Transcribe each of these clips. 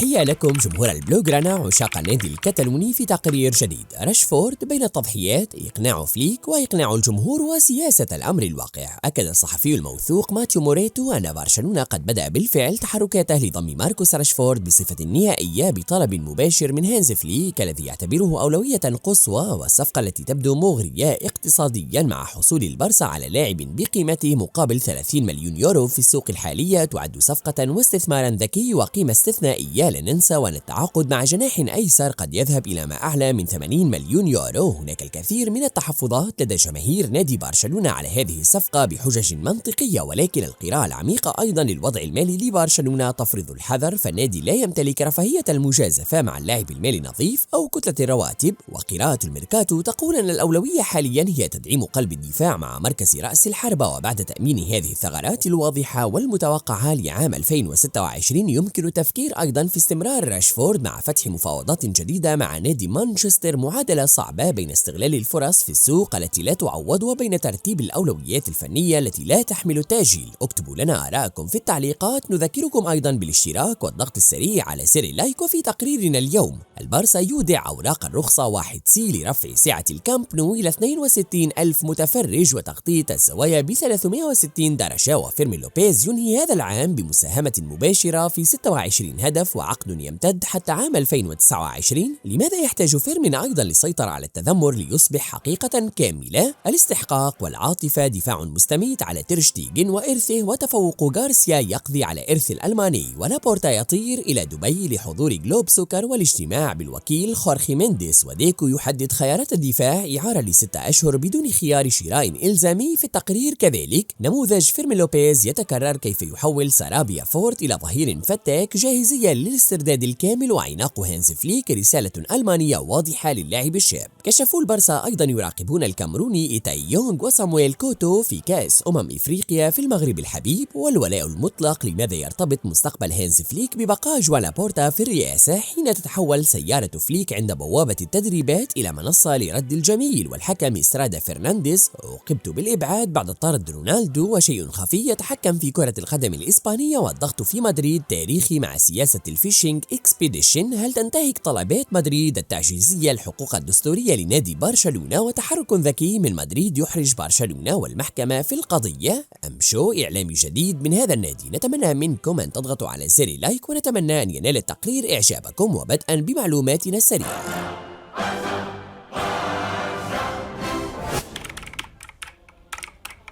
تحية لكم جمهور البلوغرانا عشاق النادي الكتالوني في تقرير جديد. راشفورد بين التضحيات، إقناع فليك وإقناع الجمهور وسياسة الأمر الواقع. أكد الصحفي الموثوق ماتيو موريتو أن برشلونة قد بدأ بالفعل تحركاته لضم ماركوس راشفورد بصفة نهائية بطلب مباشر من هانز فليك الذي يعتبره أولوية قصوى، والصفقة التي تبدو مغرية اقتصاديا مع حصول البارسا على لاعب بقيمته مقابل 30 مليون يورو في السوق الحالية تعد صفقة واستثمارا ذكي وقيمة استثنائية. لا ننسى وأن التعاقد مع جناح أيسر قد يذهب إلى ما أعلى من 80 مليون يورو. هناك الكثير من التحفظات لدى جماهير نادي برشلونة على هذه الصفقة بحجج منطقية، ولكن القراءة العميقة أيضا للوضع المالي لبرشلونة تفرض الحذر، فالنادي لا يمتلك رفاهية المجازفة مع اللاعب المالي نظيف أو كتلة الرواتب. وقراءة الميركاتو تقول أن الأولوية حاليا هي تدعيم قلب الدفاع مع مركز رأس الحربة، وبعد تأمين هذه الثغرات الواضحة والمتوقعة لعام 2026 يمكن التفكير أيضا في استمرار راشفورد مع فتح مفاوضات جديدة مع نادي مانشستر. معادلة صعبة بين استغلال الفرص في السوق التي لا تعوض وبين ترتيب الأولويات الفنية التي لا تحمل التأجيل. اكتبوا لنا آراءكم في التعليقات. نذكركم أيضا بالاشتراك والضغط السريع على زر اللايك. وفي تقريرنا اليوم، البارسا يودع أوراق الرخصة 1C لرفع سعة الكامب نو إلى 62 ألف متفرج وتغطية الزوايا ب 360 درجة. وفيرمين لوبيز ينهي هذا العام بمساهمة مباشرة في 26 هدف وعقد يمتد حتى عام 2029. لماذا يحتاج فيرمين أيضا للسيطرة على التذمر ليصبح حقيقة كاملة؟ الاستحقاق والعاطفة، دفاع مستميت على تيرشتيجن وإرثه، وتفوق غارسيا يقضي على إرث الألماني. ولابورتا يطير إلى دبي لحضور جلوب سوكر والاجتماع بالوكيل خورخي مينديس. وديكو يحدد خيارات الدفاع، إعارة ل6 أشهر بدون خيار شراء إلزامي. في التقرير كذلك نموذج فيرمين لوبيز يتكرر، كيف يحول سارابيا فورت إلى ظهير فتاك جاهزية للاسترداد الكامل. وعناق هانز فليك رسالة ألمانية واضحة للاعب الشاب. كشفوا البارسا أيضا يراقبون الكامروني إيتاي يونغ وصامويل كوتو في كأس إفريقيا في المغرب الحبيب. والولاء المطلق، لماذا يرتبط مستقبل هانز فليك ببقاء جوان لابورتا في الرئاسة حين تتحول سيارة فليك عند بوابة التدريبات إلى منصة لرد الجميل؟ والحكم إسترادا فرنانديز عوقبت بالإبعاد بعد طرد رونالدو. وشيء خفي يتحكم في كرة القدم الإسبانية، والضغط في مدريد تاريخي مع سياسة الفيشينج إكسبيديشن. هل تنتهك طلبات مدريد التعجيزية الحقوق الدستورية لنادي برشلونة؟ وتحرك ذكي من مدريد يحرج برشلونة والمحكمة في القضية، أم شو إعلامي جديد من هذا النادي؟ نتمنى منكم أن تضغطوا على زر لايك، ونتمنى أن ينال التقرير إعجابكم. وبدءا بمعلوماتنا السريعة،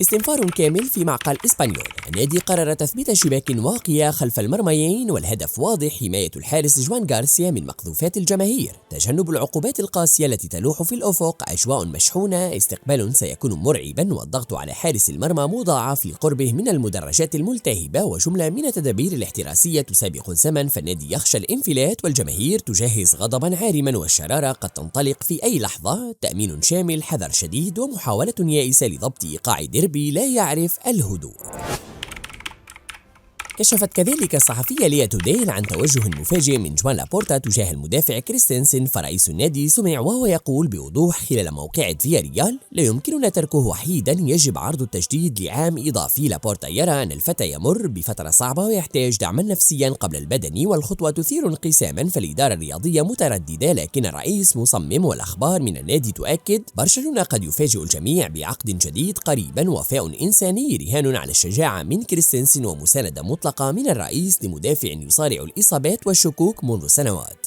استنفار كامل في معقل إسبانيول. النادي قرر تثبيت شباك واقية خلف المرميين، والهدف واضح: حماية الحارس جوان غارسيا من مقذوفات الجماهير، تجنب العقوبات القاسية التي تلوح في الأفق، أجواء مشحونة، استقبال سيكون مرعبا، والضغط على حارس المرمى مضاعف لقربه من المدرجات الملتهبة، وجملة من التدابير الاحتراسية تسابق الزمن. فالنادي يخشى الانفلات، والجماهير تجهز غضبا عارما، والشرارة قد تنطلق في أي لحظة. تأمين شامل، حذر شديد، ومحاولة يائسة لضبط إيقاع ديربي لا يعرف الهدوء. كشفت كذلك الصحفية ليا توديل عن توجه مفاجئ من جوان لابورتا تجاه المدافع كريستنسن، فرئيس النادي سمع وهو يقول بوضوح خلال موقعة فياريال: لا يمكننا تركه وحيدا، يجب عرض التجديد لعام إضافي. لابورتا يرى أن الفتى يمر بفترة صعبة ويحتاج دعما نفسيا قبل البدني، والخطوة تثير انقساما، فالإدارة الرياضية مترددة لكن الرئيس مصمم. والأخبار من النادي تؤكد: برشلونة قد يفاجئ الجميع بعقد جديد قريبا. وفاء إنساني رهان على الشجاعة من كريستنسن، ومساندة مطلقة من الرئيس لمدافع يصارع الإصابات والشكوك منذ سنوات.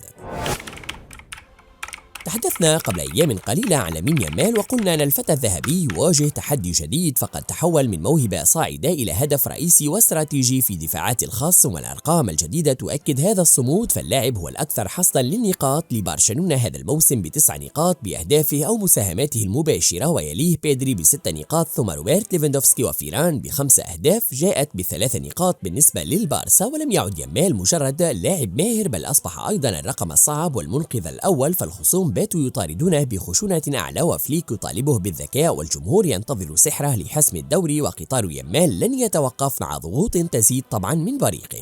تحدثنا قبل أيام قليلة عن لامين يامال، وقلنا أن الفتى الذهبي يواجه تحدي جديد، فقد تحول من موهبة صاعدة إلى هدف رئيسي واستراتيجي في دفاعات الخاص. والأرقام الجديدة تؤكد هذا الصمود، فاللاعب هو الأكثر حصدا للنقاط لبرشلونة هذا الموسم ب9 نقاط بأهدافه أو مساهماته المباشرة، ويليه بيدري ب6 نقاط، ثم روبرت ليفاندوفسكي وفيران ب5 أهداف جاءت ب3 نقاط بالنسبة للبارسا. ولم يعد يامال مجرد لاعب ماهر، بل أصبح أيضا الرقم الصعب والمنقذ الأول، فالخصوم باتوا يطاردونه بخشونة أعلى، وفليك يطالبه بالذكاء، والجمهور ينتظر سحره لحسم الدوري. وقطار يامال لن يتوقف مع ضغوط تزيد طبعا من بريقه.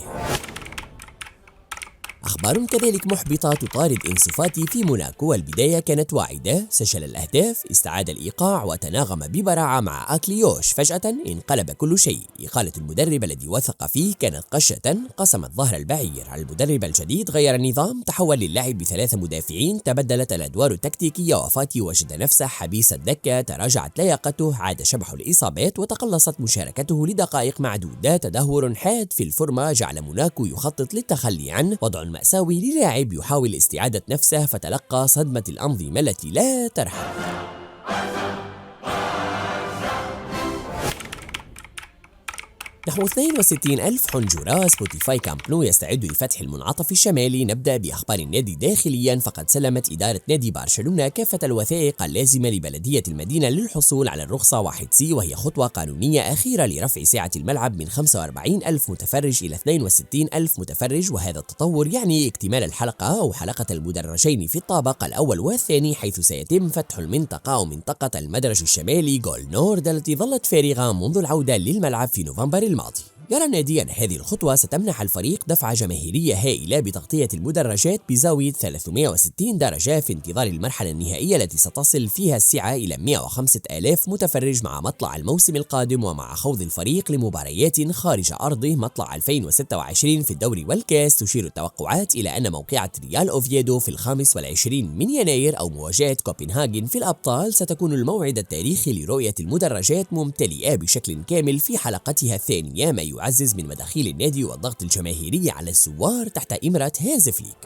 أخبار كذلك محبطة تطارد أنسو فاتي في موناكو، والبداية كانت واعدة، سجل الأهداف، استعاد الإيقاع وتناغم ببراعة مع أكليوش. فجأة انقلب كل شيء. إقالة المدرب الذي وثق فيه كانت قشة قسمت ظهر البعير. المدرب الجديد غير النظام، تحول للعب ب3 مدافعين، تبدلت الأدوار التكتيكية، وفاتي وجد نفسه حبيس الدكة، تراجعت لياقته، عاد شبح الإصابات، وتقلصت مشاركته لدقائق معدودة. تدهور حاد في الفورمة جعل موناكو يخطط للتخلي عنه، وضع مأساوي للاعب يحاول استعادة نفسه فتلقى صدمة الأنظمة التي لا ترحم. نحو 62 ألف حنجرة. سبوتيفاي كامب نو يستعد لفتح المنعطف الشمالي. نبدأ بأخبار النادي داخليا، فقد سلمت إدارة نادي برشلونة كافة الوثائق اللازمة لبلدية المدينة للحصول على الرخصة 1C، وهي خطوة قانونية أخيرة لرفع سعة الملعب من 45 ألف متفرج إلى 62 ألف متفرج. وهذا التطور يعني اكتمال الحلقة أو حلقة المدرجين في الطابق الأول والثاني، حيث سيتم فتح المنطقة أو منطقة المدرج الشمالي جول نورد التي ظلت فارغة منذ العودة للملعب في نوفمبر الماضي. يرى النادي أن هذه الخطوة ستمنح الفريق دفعة جماهيرية هائلة بتغطية المدرجات بزاوية 360 درجة في انتظار المرحلة النهائية التي ستصل فيها السعة إلى 105 آلاف متفرج مع مطلع الموسم القادم، ومع خوض الفريق لمباريات خارج أرضه مطلع 2026 في الدوري والكاس. تشير التوقعات إلى أن موقعة ريال أوفيدو في 25 من يناير أو مواجهة كوبنهاغن في الأبطال ستكون الموعد التاريخي لرؤية المدرجات ممتلئة بشكل كامل في حلقتها الثانية، ما يعزز من مداخيل النادي والضغط الجماهيري على الزوار تحت إمرة هانز فليك.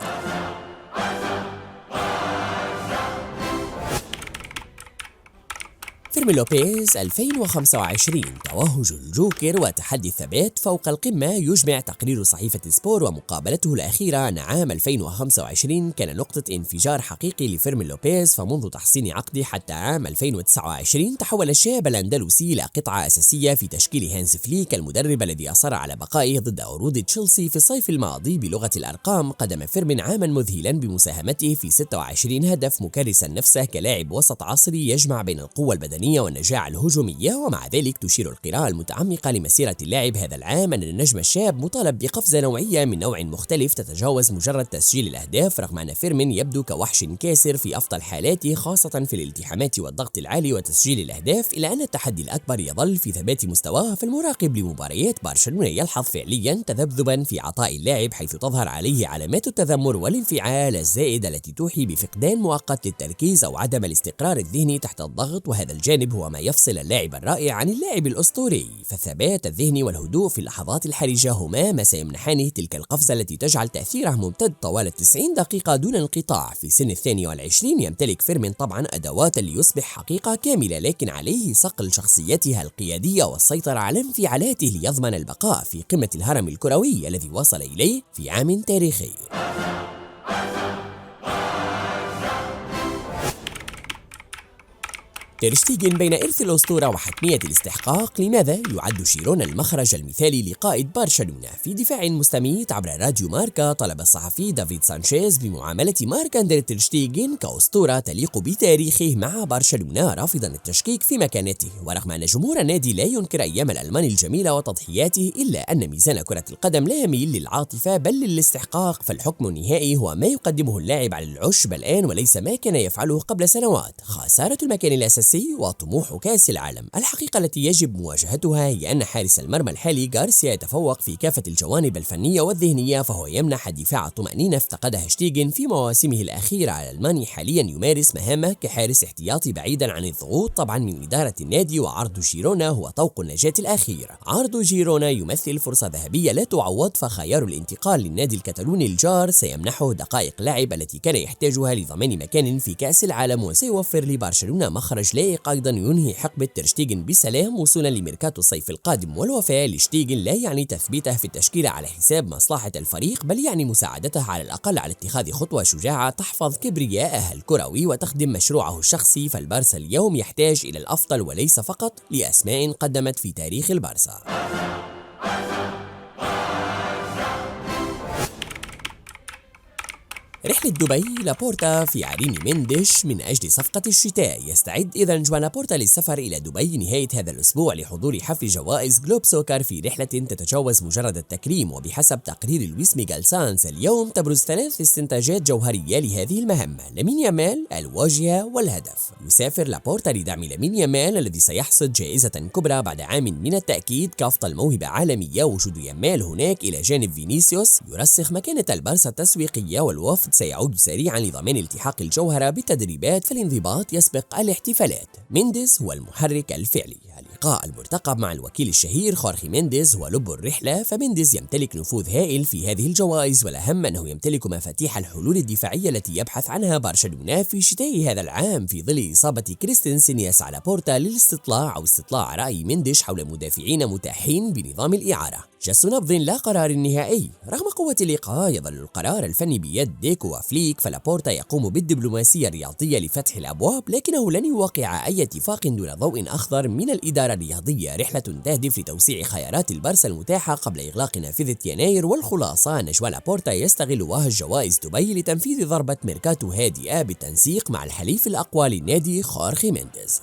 فيرمين لوبيز 2025 توهج الجوكر وتحدي الثبات فوق القمة. يجمع تقرير صحيفة سبور ومقابلته الأخيرة أن عام 2025 كان نقطة انفجار حقيقي لفيرمين لوبيز، فمنذ تحصين عقده حتى عام 2029 تحول الشاب الأندلسي إلى قطعة أساسية في تشكيل هانز فليك المدرب الذي أصر على بقائه ضد عروض تشيلسي في الصيف الماضي. بلغة الأرقام، قدم فيرمين عاما مذهلا بمساهمته في 26 هدف، مكرسا نفسه كلاعب وسط عصري يجمع بين القوة البدنية والنجاعة الهجومية. ومع ذلك تشير القراءة المتعمقة لمسيرة اللاعب هذا العام أن النجم الشاب مطالب بقفزة نوعية من نوع مختلف تتجاوز مجرد تسجيل الأهداف، رغم أن فيرمين يبدو كوحش كاسر في أفضل حالاته، خاصة في الالتحامات والضغط العالي وتسجيل الأهداف، إلا أن التحدي الأكبر يظل في ثبات مستواه. فالمراقب لمباريات برشلونة يلحظ فعليا تذبذبا في عطاء اللاعب، حيث تظهر عليه علامات التذمر والانفعال الزائد التي توحي بفقدان مؤقت للتركيز أو عدم الاستقرار الذهني تحت الضغط. وهذا الجانب هو ما يفصل اللاعب الرائع عن اللاعب الأسطوري، فالثبات الذهني والهدوء في اللحظات الحرجة هما ما سيمنحانه تلك القفزة التي تجعل تأثيره ممتد طوال 90 دقيقة دون انقطاع. في سن 22 يمتلك فيرمين طبعا أدوات ليصبح حقيقة كاملة، لكن عليه صقل شخصيتها القيادية والسيطرة على انفعالاته ليضمن البقاء في قمة الهرم الكروي الذي وصل إليه في عام تاريخي. تير شتيجن بين إرث الأسطورة وحتمية الاستحقاق. لماذا يعد جيرونا المخرج المثالي لقائد برشلونة؟ في دفاع مستميت عبر راديو ماركا، طلب الصحفي دافيد سانشيز بمعاملة مارك أندري تير شتيجن كأسطورة تليق بتاريخه مع برشلونة، رافضا التشكيك في مكانته. ورغم أن جمهور النادي لا ينكر أيام الألماني الجميلة وتضحياته، إلا أن ميزان كرة القدم لا يميل للعاطفة بل للاستحقاق، فالحكم النهائي هو ما يقدمه اللاعب على العشب الآن وليس ما كان يفعله قبل سنوات. خسارة المكان الأساسي وطموح كأس العالم. الحقيقة التي يجب مواجهتها هي أن حارس المرمى الحالي غارسيا يتفوق في كافة الجوانب الفنية والذهنية، فهو يمنح الدفاع الطمأنينة افتقدها شتيجن في مواسمه الأخيرة. الألماني حاليا يمارس مهامه كحارس احتياطي بعيدا عن الضغوط طبعا من إدارة النادي، وعرض جيرونا هو طوق النجاة الأخير. عرض جيرونا يمثل فرصة ذهبية لا تعوض، فخيار الانتقال للنادي الكتالوني الجار سيمنحه دقائق لعب التي كان يحتاجها لضمان مكان في كأس العالم، وسيوفر لبرشلونة مخرج لايق أيضا ينهي حقبة تير شتيجن بسلام وصولا لميركاتو الصيف القادم. والوفاء لشتيجن لا يعني تثبيته في التشكيلة على حساب مصلحة الفريق، بل يعني مساعدته على الأقل على اتخاذ خطوة شجاعة تحفظ كبرياءه الكروي وتخدم مشروعه الشخصي. فالبارسا اليوم يحتاج إلى الأفضل وليس فقط لأسماء قدمت في تاريخ البارسا. رحلة دبي لابورتا في عرين مندش من أجل صفقة الشتاء. يستعد إذن جوان لابورتا للسفر إلى دبي نهاية هذا الأسبوع لحضور حفل جوائز جلوب سوكر في رحلة تتجاوز مجرد التكريم. وبحسب تقرير لويس ميغال سانز اليوم تبرز 3 استنتاجات جوهرية لهذه المهمة: لامين يامال، الواجهة والهدف. يسافر لابورتا لدعم لامين يامال الذي سيحصد جائزة كبرى بعد عام من التأكيد كأفضل موهبة عالمية. وجود يامال هناك إلى جانب فينيسيوس يرسخ مكانة البارسا التسويقية، والوفد سيعود سريعا لضمان التحاق الجوهرة بالتدريبات، فالانضباط يسبق الاحتفالات. مينديز هو المحرك الفعلي. اللقاء المرتقب مع الوكيل الشهير خورخي مينديز هو لب الرحلة، فمينديز يمتلك نفوذ هائل في هذه الجوائز، والأهم أنه يمتلك مفاتيح الحلول الدفاعية التي يبحث عنها برشلونة في شتاء هذا العام في ظل إصابة كريستنسن. يسعى لابورتا للاستطلاع أو استطلاع رأي مينديش حول مدافعين متاحين بنظام الإعارة. جس نبض لا قرار نهائي. رغم قوة اللقاء يظل القرار الفني بيد ديكو وفليك، فلابورتا يقوم بالدبلوماسية الرياضية لفتح الأبواب، لكنه لن يوقع أي اتفاق دون ضوء أخضر من الإدارة الرياضية. رحلة تهدف لتوسيع خيارات البارسا المتاحة قبل إغلاق نافذة يناير. والخلاصة أن جوان لابورتا يستغل وهج جوائز دبي لتنفيذ ضربة ميركاتو هادئة بالتنسيق مع الحليف الأقوى للنادي خورخي مينديز.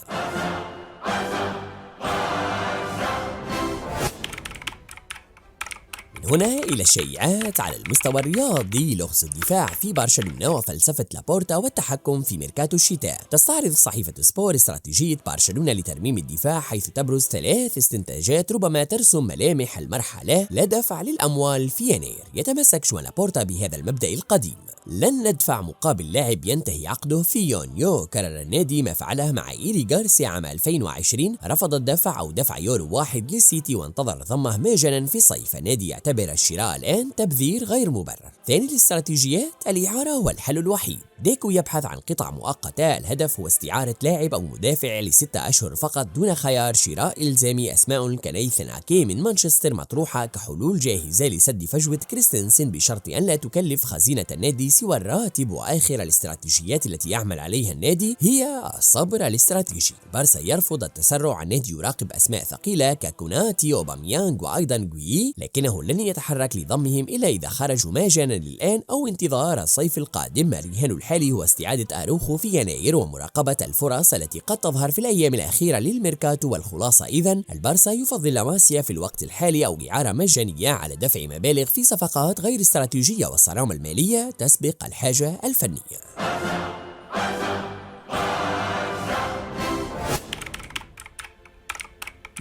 هنا إلى الشائعات على المستوى الرياضي. لغز الدفاع في برشلونة وفلسفة لابورتا والتحكم في ميركاتو الشتاء. تستعرض صحيفة سبور استراتيجية برشلونة لترميم الدفاع، حيث تبرز 3 استنتاجات ربما ترسم ملامح المرحلة لا دفع للأموال في يناير. يتمسك جوان لابورتا بهذا المبدأ القديم: لن ندفع مقابل لاعب ينتهي عقده في يونيو. كرر النادي ما فعله مع إيري غارسيا عام 2020، رفض الدفع أو دفع يورو 1 للسيتي وانتظر ضمه مجانا في الصيف. النادي يعتبر الشراء الآن تبذير غير مبرر. ثاني الاستراتيجيات: الإعارة هو الحل الوحيد. ديكو يبحث عن قطع مؤقتة. الهدف هو استعارة لاعب أو مدافع ل6 أشهر فقط دون خيار شراء إلزامي. أسماء كنيثن أكي من مانشستر مطروحة كحلول جاهزة لسد فجوة كريستنسن، بشرط أن لا تكلف خزينة النادي سوى الراتب. وآخر الاستراتيجيات التي يعمل عليها النادي هي الصبر الاستراتيجي. بارسا يرفض التسرع. النادي يراقب أسماء ثقيلة ككوناتي وباميانغ وأيضا غوي، لكنه لن يتحرك لضمهم إلا إذا خرجوا مجانا الآن أو انتظار الصيف القادم. الرهان الحالي هو استعادة أروخو في يناير ومراقبة الفرص التي قد تظهر في الأيام الأخيرة للميركاتو. والخلاصة إذن: البارسا يفضل لاماسيا في الوقت الحالي أو إعارة مجانية على دفع مبالغ في صفقات غير استراتيجية، والصرامة المالية تسبق الحاجة الفنية.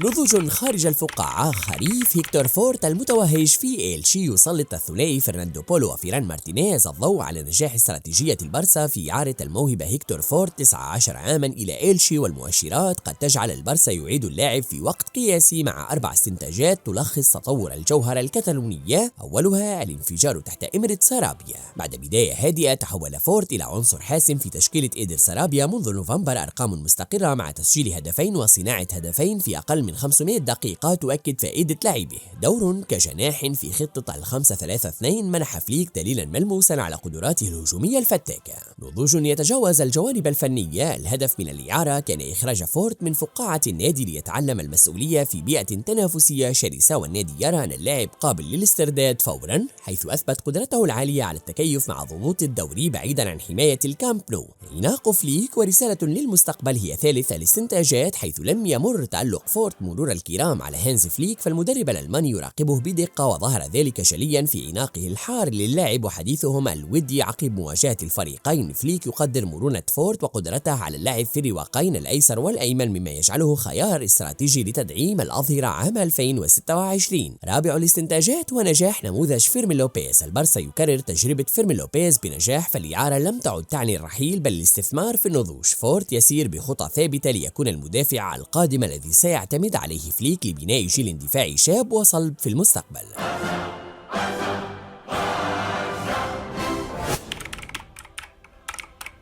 نضوج خارج الفقاعة. خريف هيكتور فورت المتوهج في إلشي يسلط الثنائي فرناندو بولو وفيران مارتينيز الضوء على نجاح استراتيجية البارسا في إعارة الموهبة هيكتور فورت 19 عاما إلى إلشي، والمؤشرات قد تجعل البارسا يعيد اللاعب في وقت قياسي مع 4 استنتاجات تلخص تطور الجوهرة الكتالونية. أولها الانفجار تحت إمرة سارابيا. بعد بداية هادئة تحول فورت إلى عنصر حاسم في تشكيلة إيدر سارابيا منذ نوفمبر. أرقام مستقرة مع تسجيل هدفين وصناعة هدفين في أقل من 500 دقيقة تؤكد فائدة لاعبه. دور كجناح في خطة 5-3-2 منح فليك دليلا ملموسا على قدراته الهجومية الفتاكة. نضوج يتجاوز الجوانب الفنية. الهدف من الإعارة كان إخراج فورت من فقاعة النادي ليتعلم المسؤولية في بيئة تنافسية شرسة، والنادي يرى أن اللاعب قابل للاسترداد فورا، حيث أثبت قدرته العالية على التكيف مع ضغوط الدوري بعيدا عن حماية الكامب نو. عناق فليك ورسالة للمستقبل هي ثالث الاستنتاجات، حيث لم يمر تألق فورت مرور الكرام على هانز فليك، فالمدرب الألماني يراقبه بدقة، وظهر ذلك جليا في عناقه الحار للاعب وحديثهم الودي عقب مواجهة الفريقين. فليك يقدر مرونة فورت وقدرته على اللعب في الرواقين الأيسر والأيمن، مما يجعله خيار استراتيجي لتدعيم الأظهرة عام 2026. رابع الاستنتاجات هو نجاح نموذج فيرمين لوبيز. البارسا يكرر تجربة فيرمين لوبيز بنجاح، فالإعارة لم تعد تعني الرحيل بل الاستثمار في النضوج. فورت يسير بخطى ثابتة ليكون المدافع القادم الذي سيعتمد عليه فليك لبناء جيل دفاعي شاب وصلب في المستقبل.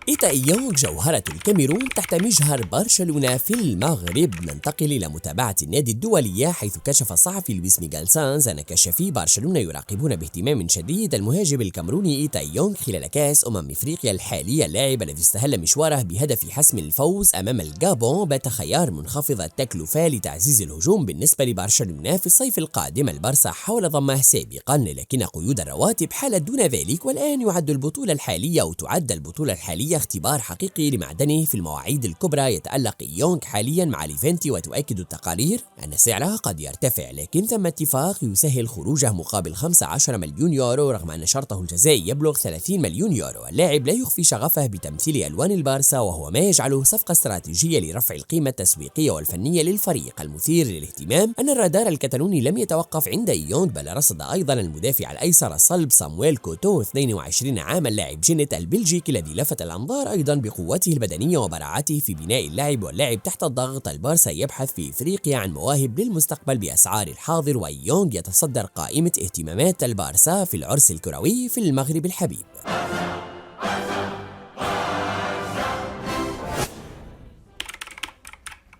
إيتا إيونغ جوهرة الكاميرون تحت مجهر برشلونة في المغرب. ننتقل إلى متابعة النادي الدولية، حيث كشف الصحفي لويس ميغال سانز أن كشافي برشلونة يراقبون باهتمام شديد المهاجم الكاميروني إيتا إيونغ خلال كأس إفريقيا الحالية. اللاعب الذي استهل مشواره بهدف حسم الفوز أمام الغابون بات خيار منخفض التكلفة لتعزيز الهجوم بالنسبة لبرشلونة في الصيف القادم. البارسا حاول ضمه سابقا، لكن قيود الرواتب حالت دون ذلك، والآن يعد البطولة الحالية أو تعد البطولة الحالية اختبار حقيقي لمعدنه في المواعيد الكبرى. يتألق إيونغ حاليا مع ليفانتي، وتؤكد التقارير أن سعره قد يرتفع، لكن ثم اتفاق يسهل خروجه مقابل 15 مليون يورو، رغم أن شرطه الجزائي يبلغ 30 مليون يورو. اللاعب لا يخفي شغفه بتمثيل ألوان البارسا، وهو ما يجعله صفقة استراتيجية لرفع القيمة التسويقية والفنية للفريق. المثير للاهتمام أن الرادار الكتالوني لم يتوقف عند إيونغ، بل رصد أيضا المدافع الأيسر الصلب صامويل كوتو 22 عاما لاعب جينيت البلجيكي، الذي لفت الأنظار أيضا بقوته البدنية وبراعته في بناء اللعب واللعب تحت الضغط. البارسا يبحث في إفريقيا عن مواهب للمستقبل بأسعار الحاضر، وإيونغ يتصدر قائمة اهتمامات البارسا في العرس الكروي في المغرب الحبيب.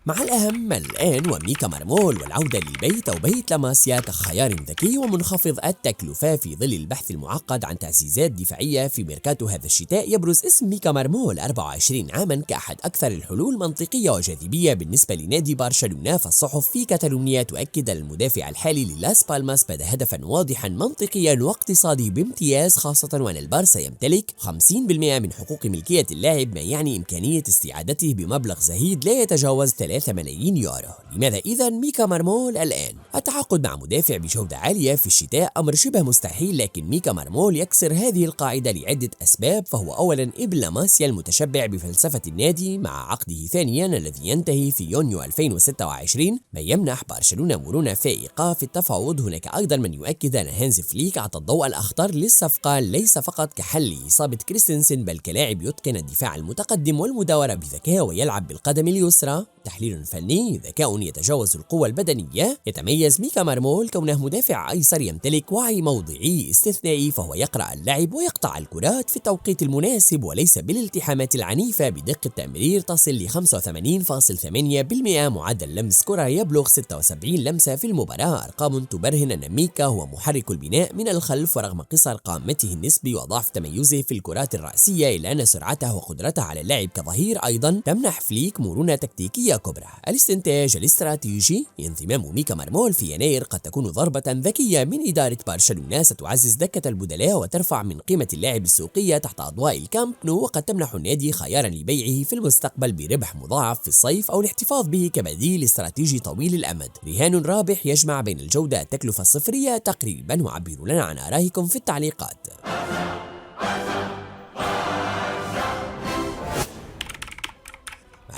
مع الأهم الآن وميكا مرمول والعودة للبيت أو بيت لاماسيا كخيار ذكي ومنخفض التكلفة. في ظل البحث المعقد عن تعزيزات دفاعية في ميركاتو هذا الشتاء، يبرز اسم ميكا مرمول 24 عاما كأحد أكثر الحلول منطقية وجاذبية بالنسبة لنادي برشلونة. فالصحف في كاتالونيا تؤكد أن المدافع الحالي للاس بالماس بدا هدفا واضحا منطقيا واقتصادي بامتياز، خاصة وأن البارسا يمتلك 50% من حقوق ملكية اللاعب، ما يعني إمكانية استعادته بمبلغ زهيد لا يتجاوز 3 ملايين يورو. لماذا إذا ميكا مرمول الآن؟ التعاقد مع مدافع بجودة عالية في الشتاء أمر شبه مستحيل، لكن ميكا مرمول يكسر هذه القاعدة لعدة أسباب. فهو أولا ابن لاماسيا المتشبع بفلسفة النادي مع عقده، ثانيا الذي ينتهي في يونيو 2026، ما يمنح برشلونة مرونة فائقة في التفاوض. هناك أيضا من يؤكد أن هانز فليك أعطى الضوء الأخضر للصفقة ليس فقط كحل لإصابة كريستنسن، بل كلاعب يتقن الدفاع المتقدم والمداورة بذكاء ويلعب بالقدم اليسرى. تحليل فني: ذكاء يتجاوز القوة البدنية. يتميز ميكا مرمول كونه مدافع أيسر يمتلك وعي موضعي استثنائي، فهو يقرأ اللعب ويقطع الكرات في التوقيت المناسب وليس بالالتحامات العنيفة. بدقة تمرير تصل ل 85.8%، معدل لمس كرة يبلغ 76 لمسة في المباراة، أرقام تبرهن أن ميكا هو محرك البناء من الخلف. ورغم قصر قامته النسبي وضعف تميزه في الكرات الرأسية، إلا أن سرعته وقدرته على اللعب كظهير أيضا تمنح فليك مرونة تكتيكية كبرى. الاستنتاج الاستراتيجي: انضمام ميكا مرمول في يناير قد تكون ضربة ذكية من إدارة برشلونة، ستعزز دكة البدلاء وترفع من قيمة اللاعب السوقية تحت أضواء الكامب نو، وقد تمنح النادي خيارا لبيعه في المستقبل بربح مضاعف في الصيف أو الاحتفاظ به كبديل استراتيجي طويل الأمد. رهان رابح يجمع بين الجودة التكلفة الصفرية تقريبا. وعبروا لنا عن آرائكم في التعليقات.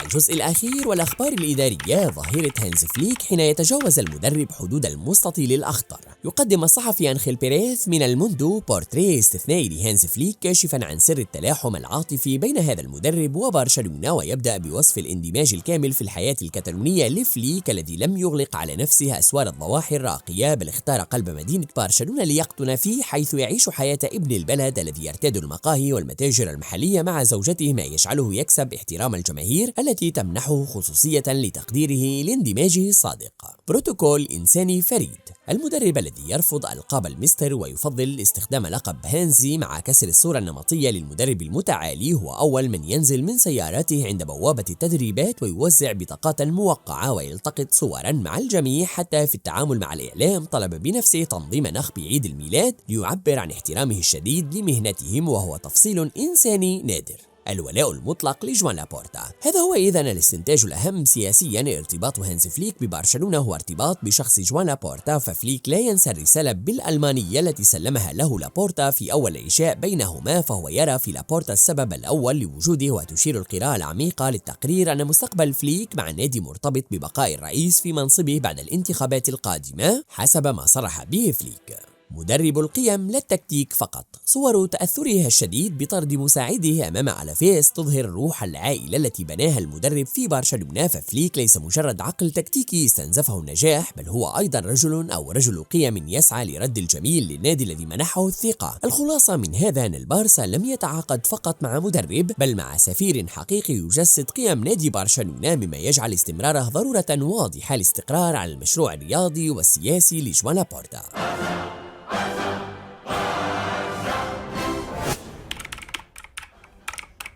الجزء الأخير والأخبار الإدارية: ظاهرة هانز فليك حين يتجاوز المدرب حدود المستطيل الأخضر. يقدم الصحفي أنخيل بيريز من الموندو بورتريه استثنائي لهانز فليك، كاشفا عن سر التلاحم العاطفي بين هذا المدرب وبرشلونة، ويبدأ بوصف الاندماج الكامل في الحياة الكتالونية لفليك، الذي لم يغلق على نفسه أسوار الضواحي الراقية، بل اختار قلب مدينة برشلونة ليقطن فيه، حيث يعيش حياة ابن البلد الذي يرتاد المقاهي والمتاجر المحلية مع زوجته، ما يجعله يكسب احترام الجماهير التي تمنحه خصوصية لتقديره لاندماجه الصادق. بروتوكول إنساني فريد: المدرب الذي يرفض ألقاب المستر ويفضل استخدام لقب هانزي مع كسر الصورة النمطية للمدرب المتعالي، هو أول من ينزل من سيارته عند بوابة التدريبات ويوزع بطاقات موقعة ويلتقط صورا مع الجميع. حتى في التعامل مع الإعلام طلب بنفسه تنظيم نخب عيد الميلاد ليعبر عن احترامه الشديد لمهنتهم، وهو تفصيل إنساني نادر. الولاء المطلق لجوان لابورتا: هذا هو إذن الاستنتاج الأهم سياسيا. ارتباط هانز فليك ببرشلونة هو ارتباط بشخص جوان لابورتا، ففليك لا ينسى الرسالة بالألمانية التي سلمها له لابورتا في أول العشاء بينهما، فهو يرى في لابورتا السبب الأول لوجوده. وتشير القراءة العميقة للتقرير أن مستقبل فليك مع النادي مرتبط ببقاء الرئيس في منصبه بعد الانتخابات القادمة، حسب ما صرح به فليك. مدرب القيم لا التكتيك فقط. صور تأثره الشديد بطرد مساعده أمام ألافيس تظهر روح العائلة التي بناها المدرب في برشلونة. ففليك ليس مجرد عقل تكتيكي استنزفه النجاح، بل هو أيضا رجل قيم يسعى لرد الجميل للنادي الذي منحه الثقة. الخلاصة من هذا أن البارسا لم يتعاقد فقط مع مدرب، بل مع سفير حقيقي يجسد قيم نادي برشلونة، مما يجعل استمراره ضرورة واضحة للاستقرار على المشروع الرياضي والسياسي لجوان لابورتا.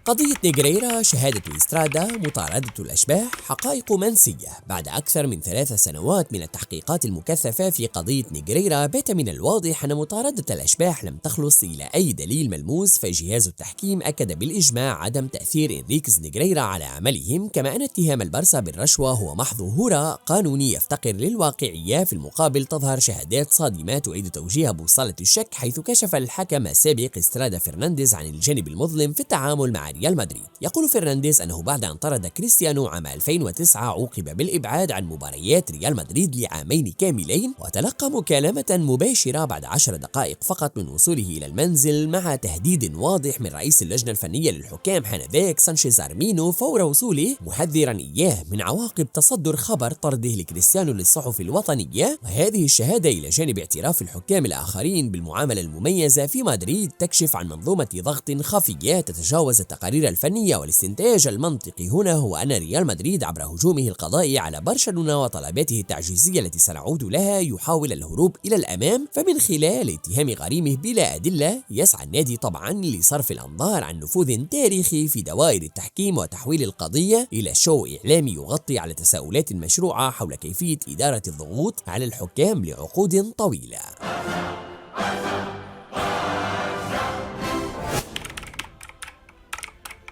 قضية نيغريرا، شهادة إسترادا، مطاردة الأشباح، حقائق منسية. بعد أكثر من 3 سنوات من التحقيقات المكثفة في قضية نيغريرا، بات من الواضح أن مطاردة الأشباح لم تخلص إلى أي دليل ملموس، فجهاز التحكيم أكد بالإجماع عدم تأثير إنريكس نيغريرا على عملهم، كما أن اتهام البارسا بالرشوة هو محض هراء قانوني يفتقر للواقعية. في المقابل تظهر شهادات صادمة تعيد توجيه بوصلة الشك، حيث كشف الحكم السابق إسترادا فرنانديز عن الجانب المظلم في التعامل مع ريال مدريد. يقول فرنانديز أنه بعد أن طرد كريستيانو عام 2009 عوقب بالإبعاد عن مباريات ريال مدريد لعامين كاملين، وتلقى مكالمة مباشرة بعد 10 دقائق فقط من وصوله إلى المنزل، مع تهديد واضح من رئيس اللجنة الفنية للحكام حانذاك سانشيز أرمينو فور وصوله، محذرا إياه من عواقب تصدر خبر طرده لكريستيانو للصحف الوطنية. وهذه الشهادة إلى جانب اعتراف الحكام الآخرين بالمعاملة المميزة في مدريد تكشف عن منظومة ضغط خفية تتجاوز التقارير الفنية. والاستنتاج المنطقي هنا هو أن ريال مدريد عبر هجومه القضائي على برشلونة وطلباته التعجيزية التي سنعود لها يحاول الهروب إلى الأمام، فمن خلال اتهام غريمه بلا أدلة يسعى النادي طبعا لصرف الأنظار عن نفوذ تاريخي في دوائر التحكيم وتحويل القضية إلى شو إعلامي يغطي على تساؤلات مشروعة حول كيفية إدارة الضغوط على الحكام لعقود طويلة.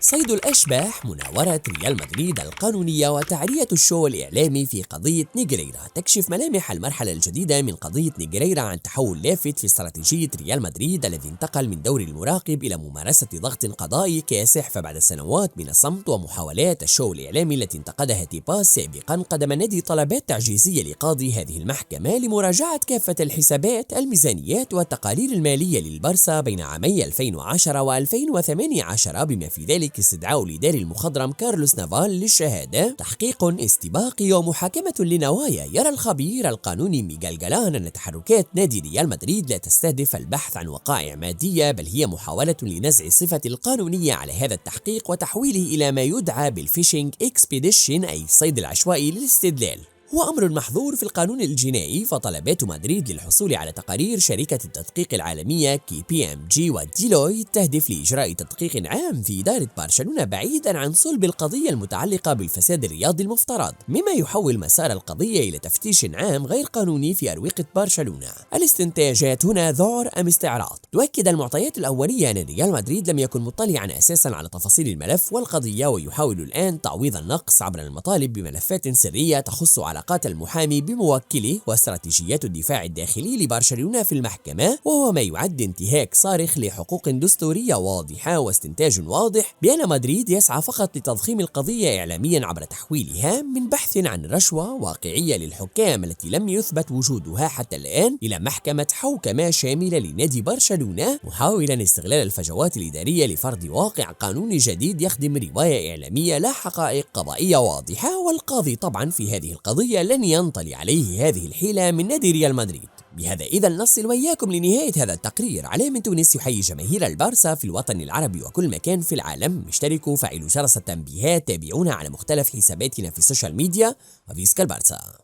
صيد الأشباح، مناورة ريال مدريد القانونية وتعرية الشو الإعلامي في قضية نيغريرا. تكشف ملامح المرحلة الجديدة من قضية نيغريرا عن تحول لافت في استراتيجية ريال مدريد الذي انتقل من دور المراقب إلى ممارسة ضغط قضائي كاسح. فبعد سنوات من الصمت ومحاولات الشو الإعلامي التي انتقدها تيباس سابقا، قدم النادي طلبات تعجيزية لقاضي هذه المحكمة لمراجعة كافة الحسابات، الميزانيات والتقارير المالية للبارسا بين عامي 2010 و2018، بما في ذلك استدعاء الإداري المخضرم كارلوس نافال للشهادة. تحقيق استباقي ومحاكمة لنوايا. يرى الخبير القانوني ميغال جالان أن تحركات نادي ريال مدريد لا تستهدف البحث عن وقائع مادية، بل هي محاولة لنزع صفة القانونية على هذا التحقيق وتحويله إلى ما يدعى بالفيشنج اكسبيديشن، أي الصيد العشوائي للاستدلال. هو أمر محظور في القانون الجنائي، فطلبات مدريد للحصول على تقارير شركة التدقيق العالمية KPMG وديلويت تهدف لإجراء تدقيق عام في إدارة برشلونة بعيدا عن صلب القضية المتعلقة بالفساد الرياضي المفترض، مما يحول مسار القضية إلى تفتيش عام غير قانوني في أروقة برشلونة. الاستنتاجات هنا ذعر أم استعراض؟ تؤكد المعطيات الأولية أن ريال مدريد لم يكن مطلعا أساسا على تفاصيل الملف والقضية، ويحاول الآن تعويض النقص عبر المطالب بملفات سرية تخص علاقات المحامي بموكله واستراتيجيات الدفاع الداخلي لبرشلونة في المحكمة، وهو ما يعد انتهاك صارخ لحقوق دستورية واضحة واستنتاج واضح بأن مدريد يسعى فقط لتضخيم القضية إعلاميا عبر تحويلها من بحث عن رشوة واقعية للحكام التي لم يثبت وجودها حتى الآن إلى محكمة حوكمة شاملة لنادي برشلونة، محاولا استغلال الفجوات الإدارية لفرض واقع قانوني جديد يخدم رواية إعلامية لا حقائق قضائية واضحة. والقاضي طبعا في هذه القضية لن ينطلي عليه هذه الحيلة من نادي ريال مدريد. بهذا إذا نصل وإياكم لنهاية هذا التقرير. علي من تونس يحيي جماهير البارسا في الوطن العربي وكل مكان في العالم. اشتركوا وفعلوا جرس التنبيهات، تابعونا على مختلف حساباتنا في السوشيال ميديا. وفيسكا البارسا.